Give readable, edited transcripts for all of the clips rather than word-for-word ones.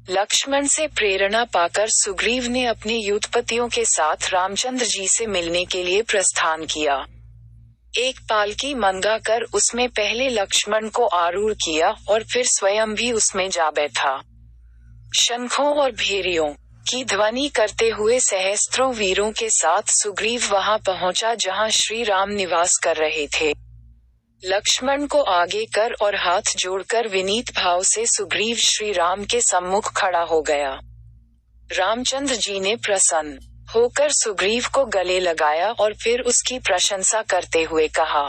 लक्ष्मण से प्रेरणा पाकर सुग्रीव ने अपने युद्धपतियों के साथ रामचंद्र जी से मिलने के लिए प्रस्थान किया। एक पालकी मंगाकर उसमें पहले लक्ष्मण को आरूढ़ किया और फिर स्वयं भी उसमें जा बैठा। शंखों और भेरियों की ध्वनि करते हुए सहस्त्रों वीरों के साथ सुग्रीव वहां पहुंचा जहां श्री राम निवास कर रहे थे। लक्ष्मण को आगे कर और हाथ जोड़कर विनीत भाव से सुग्रीव श्री राम के सम्मुख खड़ा हो गया। रामचंद्र जी ने प्रसन्न होकर सुग्रीव को गले लगाया और फिर उसकी प्रशंसा करते हुए कहा,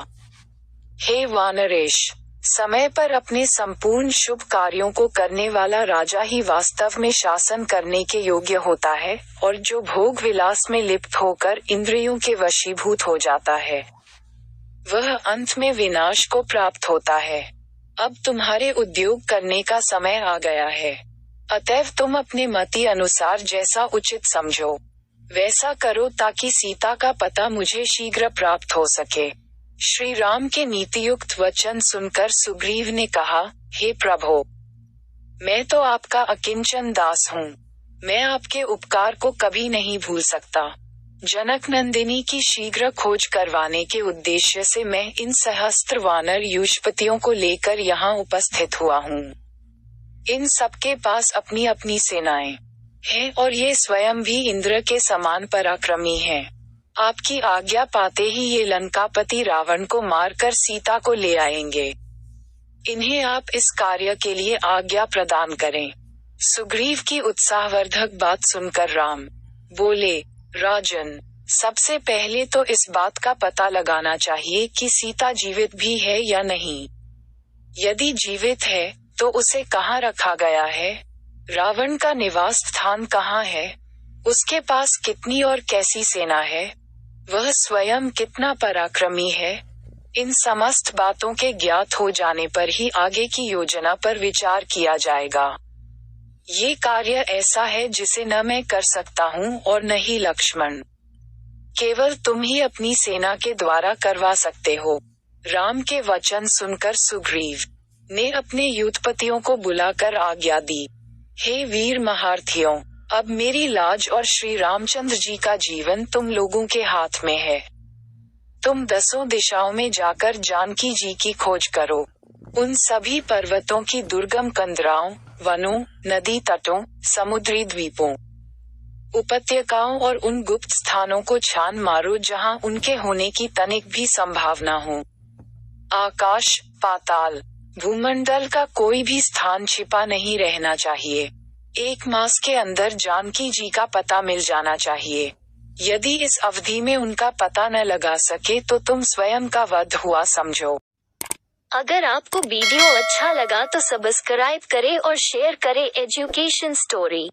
हे वानरेश, समय पर अपने संपूर्ण शुभ कार्यों को करने वाला राजा ही वास्तव में शासन करने के योग्य होता है, और जो भोग विलास में लिप्त होकर इंद्रियों के वशीभूत हो जाता है वह अंत में विनाश को प्राप्त होता है। अब तुम्हारे उद्योग करने का समय आ गया है, अतएव तुम अपने मति अनुसार जैसा उचित समझो वैसा करो ताकि सीता का पता मुझे शीघ्र प्राप्त हो सके। श्री राम के नीतियुक्त वचन सुनकर सुग्रीव ने कहा, हे प्रभो, मैं तो आपका अकिंचन दास हूँ, मैं आपके उपकार को कभी नहीं भूल सकता। जनक नंदिनी की शीघ्र खोज करवाने के उद्देश्य से मैं इन सहस्त्र वानर युष्पतियों को लेकर यहाँ उपस्थित हुआ हूँ। इन सबके पास अपनी अपनी सेनाएं हैं और ये स्वयं भी इंद्र के समान पराक्रमी हैं। आपकी आज्ञा पाते ही ये लंकापति रावण को मारकर सीता को ले आएंगे। इन्हें आप इस कार्य के लिए आज्ञा प्रदान करें। सुग्रीव की उत्साहवर्धक बात सुनकर राम बोले, राजन, सबसे पहले तो इस बात का पता लगाना चाहिए कि सीता जीवित भी है या नहीं। यदि जीवित है तो उसे कहाँ रखा गया है, रावण का निवास स्थान कहाँ है, उसके पास कितनी और कैसी सेना है, वह स्वयं कितना पराक्रमी है। इन समस्त बातों के ज्ञात हो जाने पर ही आगे की योजना पर विचार किया जाएगा। ये कार्य ऐसा है जिसे न मैं कर सकता हूँ और न ही लक्ष्मण, केवल तुम ही अपनी सेना के द्वारा करवा सकते हो। राम के वचन सुनकर सुग्रीव ने अपने युद्धपतियों को बुलाकर आज्ञा दी, हे वीर महारथियों, अब मेरी लाज और श्री रामचंद्र जी का जीवन तुम लोगों के हाथ में है। तुम 10 दिशाओं में जाकर जानकी जी की खोज करो। उन सभी पर्वतों की दुर्गम कंदराओं, वनों, नदी तटों, समुद्री द्वीपों, उपत्यकाओं और उन गुप्त स्थानों को छान मारो जहां उनके होने की तनिक भी संभावना हो। आकाश, पाताल, भूमंडल का कोई भी स्थान छिपा नहीं रहना चाहिए। 1 मास के अंदर जानकी जी का पता मिल जाना चाहिए। यदि इस अवधि में उनका पता न लगा सके तो तुम स्वयं का वध हुआ समझो। अगर आपको वीडियो अच्छा लगा तो सब्सक्राइब करें और शेयर करें एजुकेशन स्टोरी।